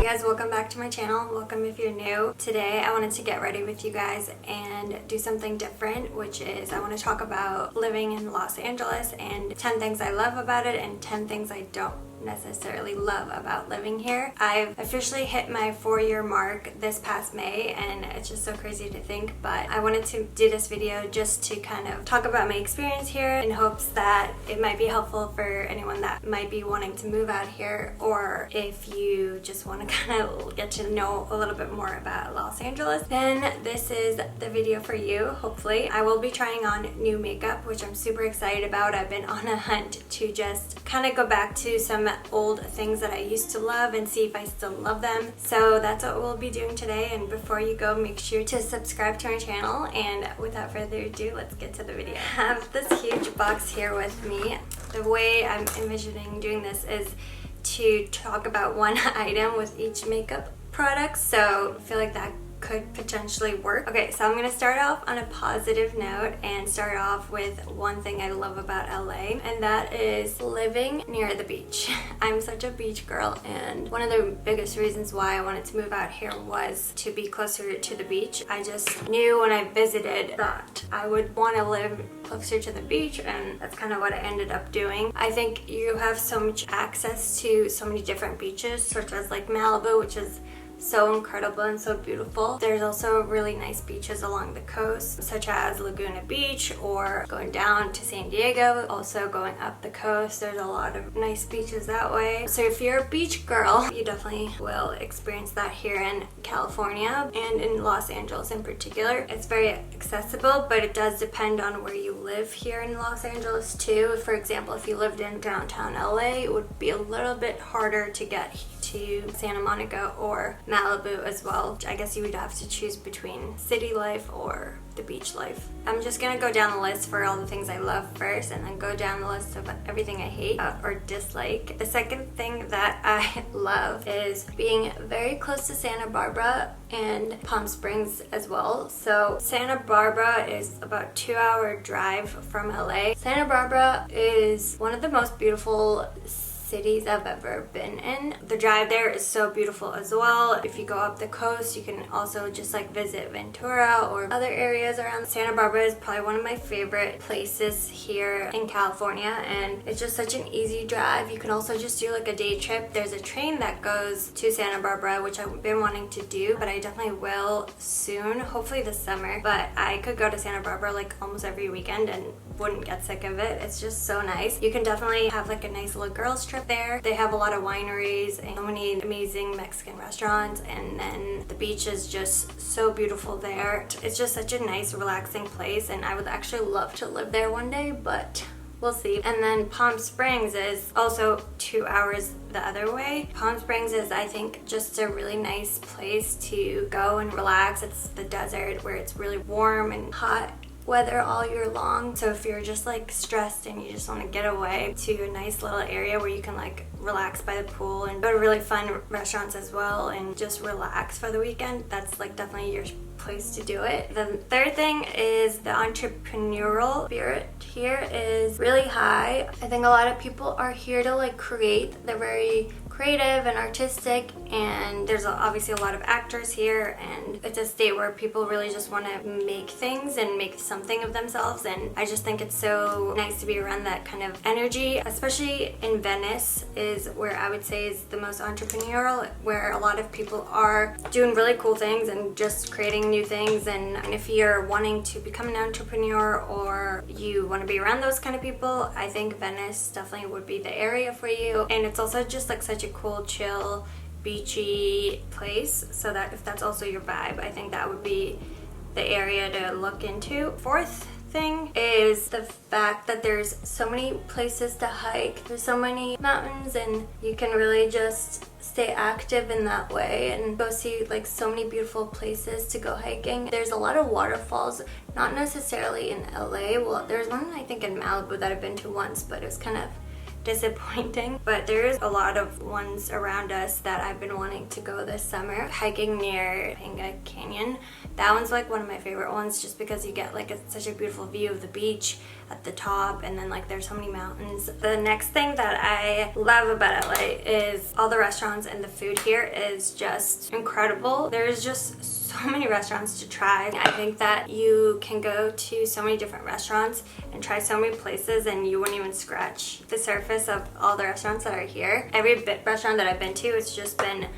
Hey guys, welcome back to my channel. Welcome if you're new. Today I wanted to get ready with you guys and do something different, which is I want to talk about living in Los Angeles and 10 things I love about it and 10 things I don't necessarily love about living here. I've officially hit my 4-year mark this past May, and it's just so crazy to think, but I wanted to do this video just to kind of talk about my experience here in hopes that it might be helpful for anyone that might be wanting to move out here, or if you just want to kind of get to know a little bit more about Los Angeles, then this is the video for you, hopefully. I will be trying on new makeup, which I'm super excited about. I've been on a hunt to just kind of go back to some old things that I used to love and see if I still love them. So that's what we'll be doing today, and before you go, make sure to subscribe to our channel, and without further ado, let's get to the video. I have this huge box here with me. The way I'm envisioning doing this is to talk about one item with each makeup product, so I feel like that could potentially work. Okay, so I'm gonna start off on a positive note and start off with one thing I love about LA, and that is living near the beach. I'm such a beach girl, and one of the biggest reasons why I wanted to move out here was to be closer to the beach. I just knew when I visited that I would want to live closer to the beach, and that's kind of what I ended up doing. I think you have so much access to so many different beaches, such as like Malibu, which is so incredible and so beautiful. There's also really nice beaches along the coast, such as Laguna Beach, or going down to San Diego, also going up the coast. There's a lot of nice beaches that way. So if you're a beach girl, you definitely will experience that here in California and in Los Angeles in particular. It's very accessible, but it does depend on where you live here in Los Angeles too. For example, if you lived in downtown LA, it would be a little bit harder to get to Santa Monica or Malibu as well. I guess you would have to choose between city life or the beach life. I'm just gonna go down the list for all the things I love first, and then go down the list of everything I hate or dislike. The second thing that I love is being very close to Santa Barbara and Palm Springs as well. So Santa Barbara is about 2-hour drive from LA. Santa Barbara is one of the most beautiful cities I've ever been in. The drive there is so beautiful as well. If you go up the coast, you can also just like visit Ventura or other areas around. Santa Barbara is probably one of my favorite places here in California, and it's just such an easy drive. You can also just do like a day trip. There's a train that goes to Santa Barbara, which I've been wanting to do, but I definitely will soon, hopefully this summer. But I could go to Santa Barbara like almost every weekend and wouldn't get sick of it. It's just so nice. You can definitely have like a nice little girls trip there. They have a lot of wineries and so many amazing Mexican restaurants, and then the beach is just so beautiful there. It's just such a nice, relaxing place, and I would actually love to live there one day, but we'll see. And then Palm Springs is also 2 hours the other way. Palm Springs is, I think, just a really nice place to go and relax. It's the desert where it's really warm and hot weather all year long. So if you're just like stressed and you just want to get away to a nice little area where you can like relax by the pool and go to really fun restaurants as well and just relax for the weekend, that's like definitely your place to do it. The third thing is the entrepreneurial spirit here is really high. I think a lot of people are here to like create. They're very creative and artistic, and there's obviously a lot of actors here, and it's a state where people really just want to make things and make something of themselves, and I just think it's so nice to be around that kind of energy. Especially in Venice is where I would say is the most entrepreneurial, where a lot of people are doing really cool things and just creating new things. And if you're wanting to become an entrepreneur or you want to be around those kind of people, I think Venice definitely would be the area for you. And it's also just like such a cool, chill, beachy place, so that if that's also your vibe, I think that would be the area to look into. Fourth thing is the fact that there's so many places to hike. There's so many mountains, and you can really just stay active in that way and go see like so many beautiful places to go hiking. There's a lot of waterfalls, not necessarily in LA. Well, there's one I think in Malibu that I've been to once, but it was kind of disappointing, but there's a lot of ones around us that I've been wanting to go this summer. Hiking near Panga Canyon, that one's like one of my favorite ones just because you get like such a beautiful view of the beach at the top, and then like there's so many mountains. The next thing that I love about LA is all the restaurants, and the food here is just incredible. There's just so many restaurants to try. I think that you can go to so many different restaurants and try so many places and you wouldn't even scratch the surface of all the restaurants that are here. Every restaurant that I've been to, it's just been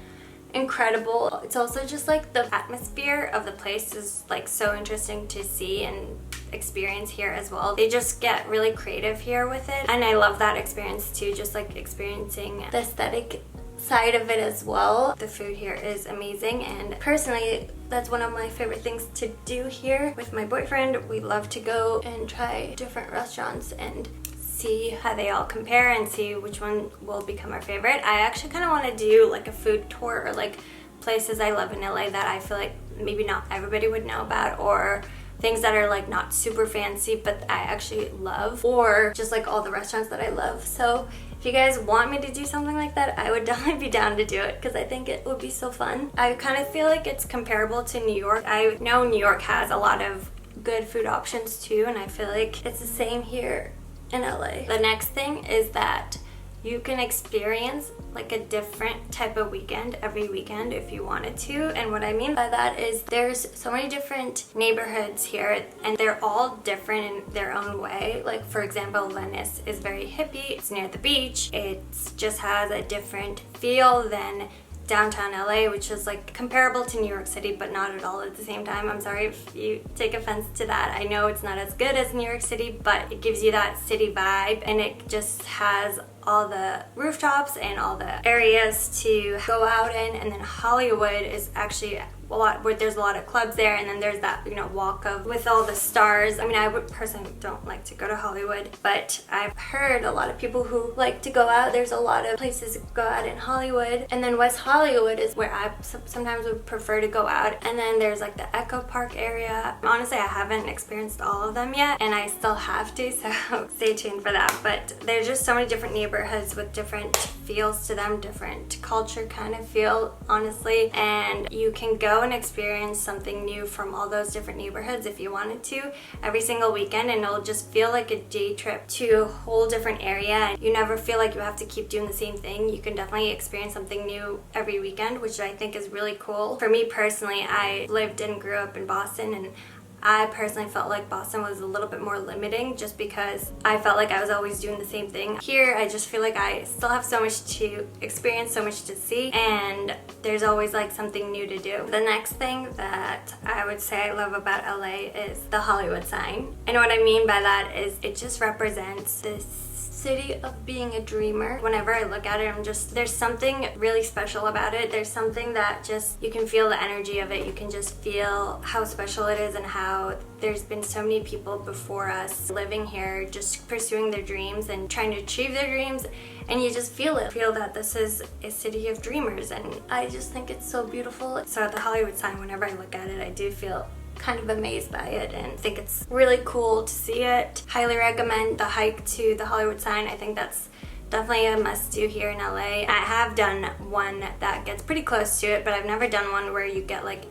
incredible. It's also just like the atmosphere of the place is like so interesting to see and experience here as well. They just get really creative here with it, and I love that experience too, just like experiencing the aesthetic side of it as well. The food here is amazing, and personally that's one of my favorite things to do here with my boyfriend. We love to go and try different restaurants and see how they all compare and see which one will become our favorite. I actually kind of want to do like a food tour, or like places I love in LA that I feel like maybe not everybody would know about, or things that are like not super fancy but I actually love, or just like all the restaurants that I love. So if you guys want me to do something like that, I would definitely be down to do it because I think it would be so fun. I kind of feel like it's comparable to New York. I know New York has a lot of good food options too, and I feel like it's the same here in LA. The next thing is that you can experience like a different type of weekend every weekend if you wanted to. And what I mean by that is there's so many different neighborhoods here, and they're all different in their own way. Like for example, Venice is very hippie, it's near the beach, it just has a different feel than downtown LA, which is like comparable to New York City but not at all at the same time. I'm sorry if you take offense to that. I know it's not as good as New York City, but it gives you that city vibe, and it just has all the rooftops and all the areas to go out in. And then Hollywood is actually a lot where there's a lot of clubs there, and then there's that, you know, walk of with all the stars. I mean, I would personally don't like to go to Hollywood, but I've heard a lot of people who like to go out. There's a lot of places to go out in Hollywood, and then West Hollywood is where I sometimes would prefer to go out. And then there's like the Echo Park area. Honestly, I haven't experienced all of them yet, and I still have to, so stay tuned for that. But there's just so many different neighborhoods with different feels to them, different culture kind of feel, honestly, and you can go and experience something new from all those different neighborhoods if you wanted to every single weekend, and it'll just feel like a day trip to a whole different area, and you never feel like you have to keep doing the same thing. You can definitely experience something new every weekend, which I think is really cool. For me personally, I lived and grew up in Boston, and I personally felt like Boston was a little bit more limiting just because I felt like I was always doing the same thing. Here, I just feel like I still have so much to experience, so much to see, and there's always like something new to do. The next thing that I would say I love about LA is the Hollywood sign. And what I mean by that is it just represents this city of being a dreamer. Whenever I look at it, there's something really special about it. There's something that just, you can feel the energy of it. You can just feel how special it is, and how there's been so many people before us living here, just pursuing their dreams and trying to achieve their dreams, and you just feel it. Feel that this is a city of dreamers, and I just think it's so beautiful. So at the Hollywood sign, whenever I look at it, I do feel kind of amazed by it and think it's really cool to see it. Highly recommend the hike to the Hollywood sign. I think that's definitely a must-do here in LA. I have done one that gets pretty close to it, but I've never done one where you get like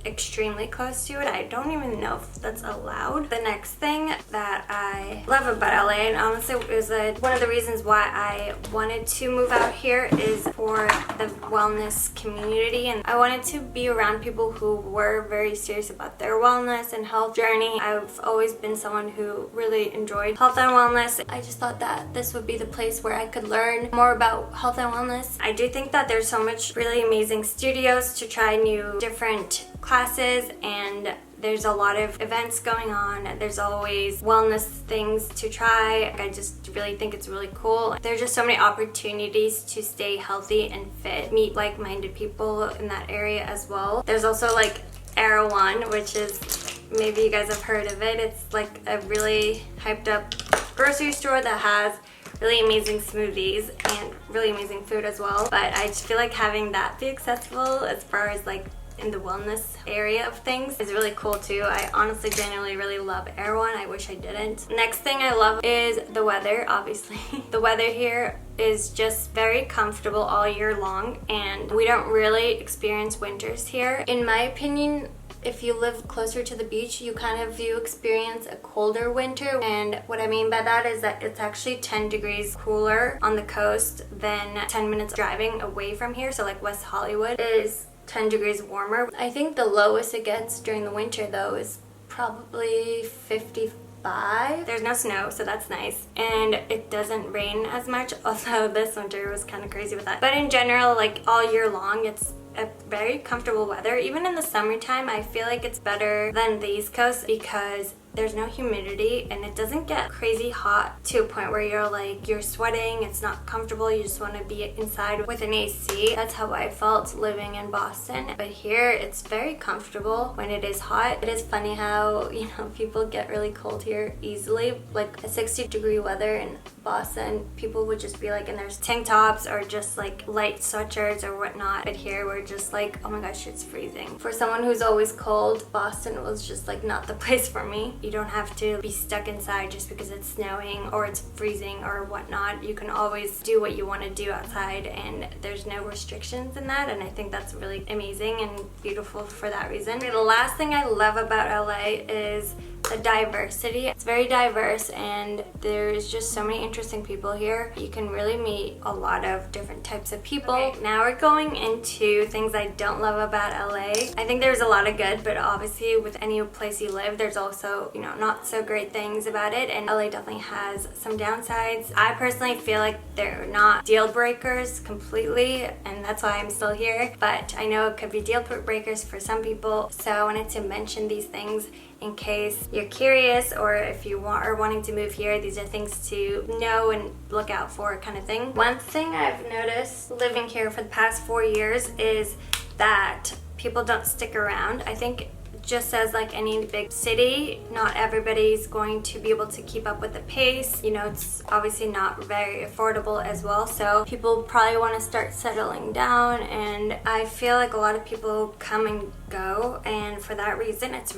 extremely close to it. I don't even know if that's allowed. The next thing that I love about LA, and honestly it was one of the reasons why I wanted to move out here, is for the wellness community, and I wanted to be around people who were very serious about their wellness and health journey. I've always been someone who really enjoyed health and wellness. I just thought that this would be the place where I could learn more about health and wellness. I do think that there's so much really amazing studios to try new different classes, and there's a lot of events going on. There's always wellness things to try. I just really think it's really cool. There's just so many opportunities to stay healthy and fit, meet like-minded people in that area as well. There's also like Erewhon, which is, maybe you guys have heard of it. It's like a really hyped up grocery store that has really amazing smoothies and really amazing food as well. But I just feel like having that be accessible as far as like in the wellness area of things is really cool too. I honestly genuinely really love Erewhon. I wish I didn't. Next thing I love is the weather, obviously. The weather here is just very comfortable all year long, and we don't really experience winters here. In my opinion, if you live closer to the beach, you kind of do experience a colder winter. And what I mean by that is that it's actually 10 degrees cooler on the coast than 10 minutes driving away from here. So like West Hollywood is 10 degrees warmer. I think the lowest it gets during the winter though is probably 55. There's no snow, so that's nice. And it doesn't rain as much, although this winter was kind of crazy with that. But in general, like all year long, it's a very comfortable weather. Even in the summertime, I feel like it's better than the East Coast because there's no humidity and it doesn't get crazy hot to a point where you're sweating, it's not comfortable, you just want to be inside with an AC. That's how I felt living in Boston. But here it's very comfortable when it is hot. It is funny how, you know, people get really cold here easily. Like a 60-degree weather in Boston, people would just be like in their tank tops or just like light sweatshirts or whatnot. But here we're just like, oh my gosh, it's freezing. For someone who's always cold, Boston was just like not the place for me. You don't have to be stuck inside just because it's snowing or it's freezing or whatnot. You can always do what you want to do outside and there's no restrictions in that, and I think that's really amazing and beautiful for that reason. The last thing I love about LA is the diversity. It's very diverse and there's just so many interesting people here. You can really meet a lot of different types of people. Okay, now we're going into things I don't love about LA. I think there's a lot of good, but obviously with any place you live, there's also, you know, not so great things about it, and LA definitely has some downsides. I personally feel like they're not deal breakers completely, and that's why I'm still here, but I know it could be deal breakers for some people, so I wanted to mention these things in case you're curious or if you are wanting to move here. These are things to know and look out for, kind of thing. One thing I've noticed living here for the past 4 years is that people don't stick around. I think just as like any big city, not everybody's going to be able to keep up with the pace. You know, it's obviously not very affordable as well, so people probably want to start settling down, and I feel like a lot of people come and go, and for that reason it's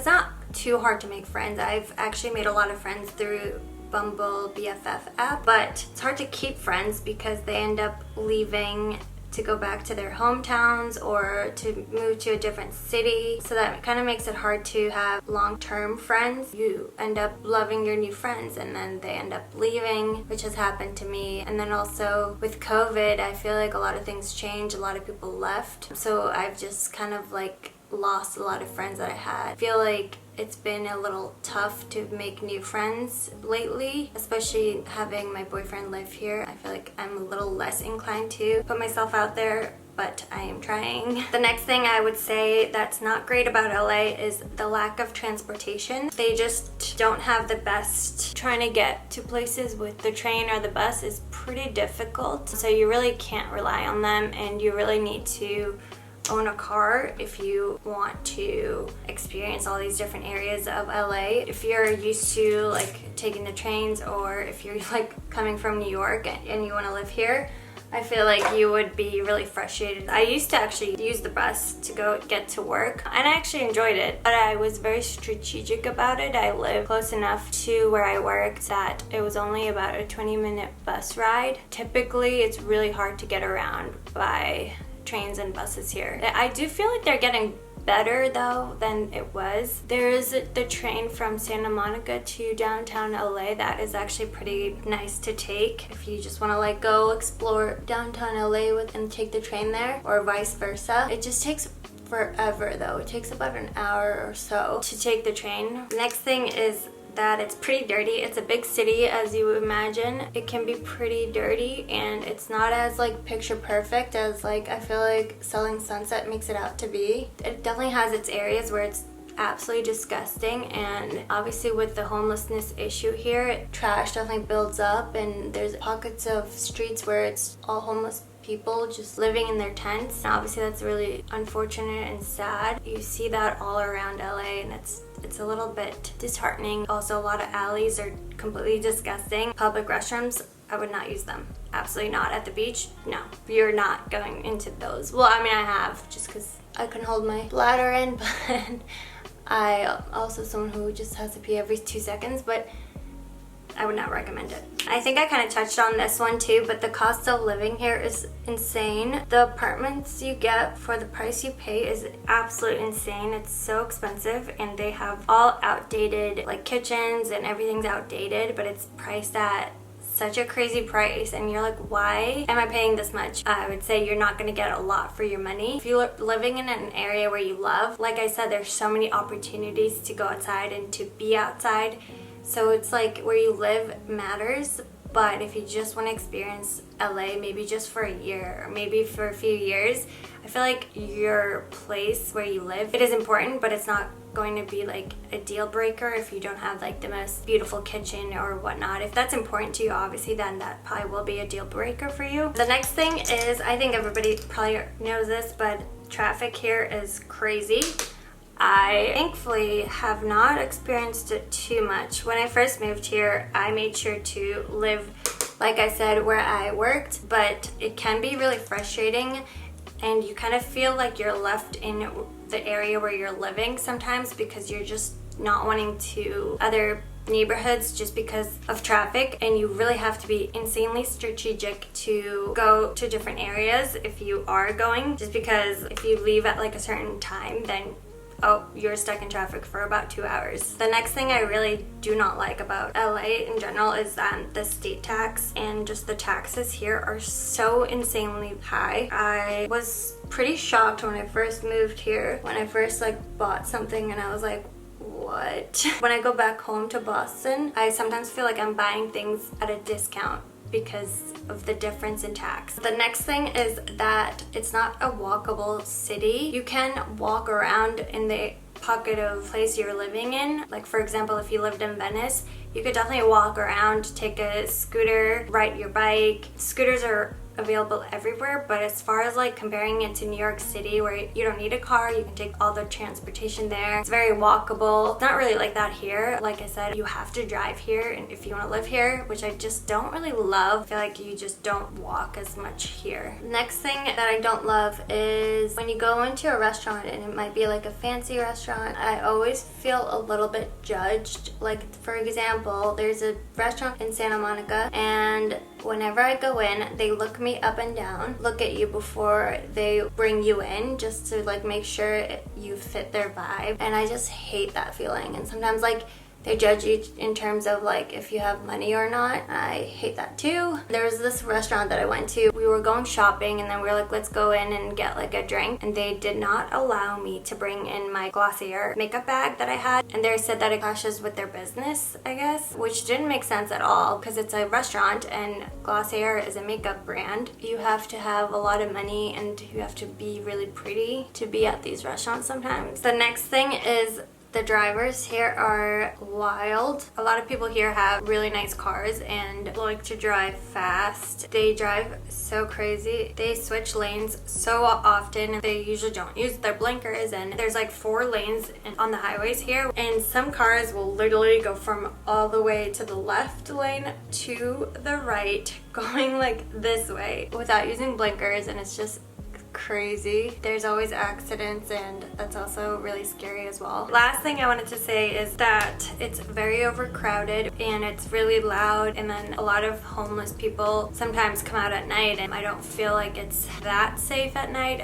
not too hard to make friends. I've actually made a lot of friends through Bumble BFF app, but it's hard to keep friends because they end up leaving to go back to their hometowns or to move to a different city. So that kind of makes it hard to have long-term friends. You end up loving your new friends and then they end up leaving, which has happened to me. And then also with COVID, I feel like a lot of things changed. A lot of people left. So I've just kind of like lost a lot of friends that I had. I feel like it's been a little tough to make new friends lately, especially having my boyfriend live here. I feel like I'm a little less inclined to put myself out there, but I am trying. The next thing I would say that's not great about LA is the lack of transportation. They just don't have the best. Trying to get to places with the train or the bus is pretty difficult, so you really can't rely on them, and you really need to own a car if you want to experience all these different areas of LA. If you're used to like taking the trains, or if you're like coming from New York and you want to live here, I feel like you would be really frustrated. I used to actually use the bus to go get to work, and I actually enjoyed it, but I was very strategic about it. I live close enough to where I work that it was only about a 20-minute bus ride. Typically, it's really hard to get around by trains and buses here. I do feel like they're getting better though than it was. There is the train from Santa Monica to downtown LA that is actually pretty nice to take if you just want to like go explore downtown LA and take the train there, or vice versa. It just takes forever though. It takes about an hour or so to take the train. Next thing is that it's pretty dirty. It's a big city, as you would imagine. It can be pretty dirty, and it's not as like picture perfect as like I feel like Selling Sunset makes it out to be. It definitely has its areas where it's absolutely disgusting, and obviously with the homelessness issue here, trash definitely builds up, and there's pockets of streets where it's all homeless people just living in their tents. And obviously that's really unfortunate and sad. You see that all around LA, and it's a little bit disheartening. Also, a lot of alleys are completely disgusting. Public restrooms I would not use them. Absolutely not. At the beach, no. You're not going into those. Well, I mean, I have, just because I can hold my bladder in, but I also someone who just has to pee every 2 seconds, but I would not recommend it. I think I kind of touched on this one too, but the cost of living here is insane. The apartments you get for the price you pay is absolutely insane. It's so expensive, and they have all outdated like kitchens and everything's outdated, but it's priced at such a crazy price, and you're like, why am I paying this much? I would say you're not going to get a lot for your money. If you're living in an area where you love, like I said, there's so many opportunities to go outside and to be outside. So it's like where you live matters, but if you just want to experience LA, maybe just for a year or maybe for a few years, I feel like your place where you live, it is important, but it's not going to be like a deal breaker if you don't have like the most beautiful kitchen or whatnot. If that's important to you, obviously, then that probably will be a deal breaker for you. The next thing is, I think everybody probably knows this, but traffic here is crazy. I thankfully have not experienced it too much. When I first moved here, I made sure to live, like I said, where I worked, but it can be really frustrating, and you kind of feel like you're left in the area where you're living sometimes because you're just not wanting to other neighborhoods just because of traffic, and you really have to be insanely strategic to go to different areas if you are going, just because if you leave at like a certain time, then you're stuck in traffic for about 2 hours. The next thing I really do not like about LA in general is the state tax, and just the taxes here are so insanely high. I was pretty shocked when I first moved here, when I first like bought something, and I was like, what? When I go back home to Boston, I sometimes feel like I'm buying things at a discount because of the difference in tax. The next thing is that it's not a walkable city. You can walk around in the pocket of place you're living in. Like for example, if you lived in Venice, you could definitely walk around, take a scooter, ride your bike. Scooters are available everywhere, but as far as like comparing it to New York City, where you don't need a car, you can take all the transportation there. It's very walkable. It's not really like that here. Like I said, you have to drive here, and if you want to live here, which I just don't really love, I feel like you just don't walk as much here. Next thing that I don't love is when you go into a restaurant, and it might be like a fancy restaurant, I always feel a little bit judged. Like for example, there's a restaurant in Santa Monica, and whenever I go in, they look me up and down, look at you before they bring you in, just to like make sure you fit their vibe, and I just hate that feeling. And sometimes like they judge you in terms of like if you have money or not. I hate that too. There was this restaurant that I went to. We were going shopping, and then we were like, let's go in and get like a drink, and they did not allow me to bring in my Glossier makeup bag that I had, and they said that it clashes with their business, I guess, which didn't make sense at all because it's a restaurant and Glossier is a makeup brand. You have to have a lot of money and you have to be really pretty to be at these restaurants sometimes. The next thing is the drivers here are wild. A lot of people here have really nice cars and like to drive fast. They drive so crazy. They switch lanes so often. They usually don't use their blinkers, and there's like 4 lanes on the highways here, and some cars will literally go from all the way to the left lane to the right, going like this way without using blinkers, and it's just crazy. There's always accidents, and that's also really scary as well. Last thing I wanted to say is that it's very overcrowded and it's really loud, and then a lot of homeless people sometimes come out at night, and I don't feel like it's that safe at night.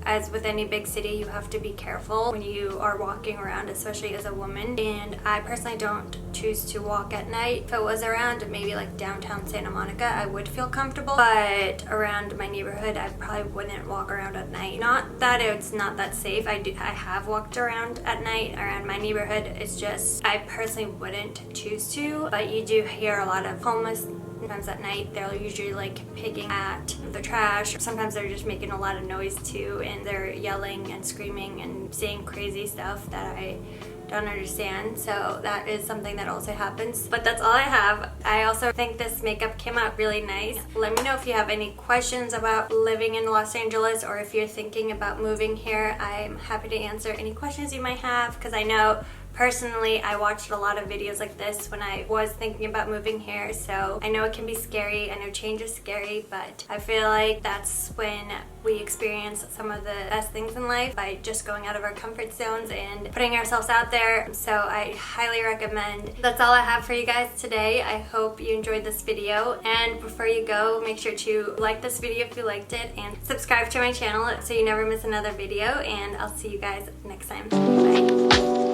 As with any big city, you have to be careful when you are walking around, especially as a woman, and I personally don't choose to walk at night. If it was around maybe like downtown Santa Monica, I would feel comfortable, but around my neighborhood, I probably wouldn't walk around at night. Not that it's not that safe. I have walked around at night around my neighborhood. It's just I personally wouldn't choose to, but you do hear a lot of homeless. Sometimes at night they're usually like picking at the trash. Sometimes they're just making a lot of noise too, and they're yelling and screaming and saying crazy stuff that I don't understand. So that is something that also happens. But that's all I have. I also think this makeup came out really nice. Let me know if you have any questions about living in Los Angeles, or if you're thinking about moving here. I'm happy to answer any questions you might have, because I know Personally, I watched a lot of videos like this when I was thinking about moving here, so I know it can be scary. I know change is scary, but I feel like that's when we experience some of the best things in life, by just going out of our comfort zones and putting ourselves out there. So I highly recommend. That's all I have for you guys today. I hope you enjoyed this video, and before you go, make sure to like this video if you liked it and subscribe to my channel so you never miss another video, and I'll see you guys next time. Bye.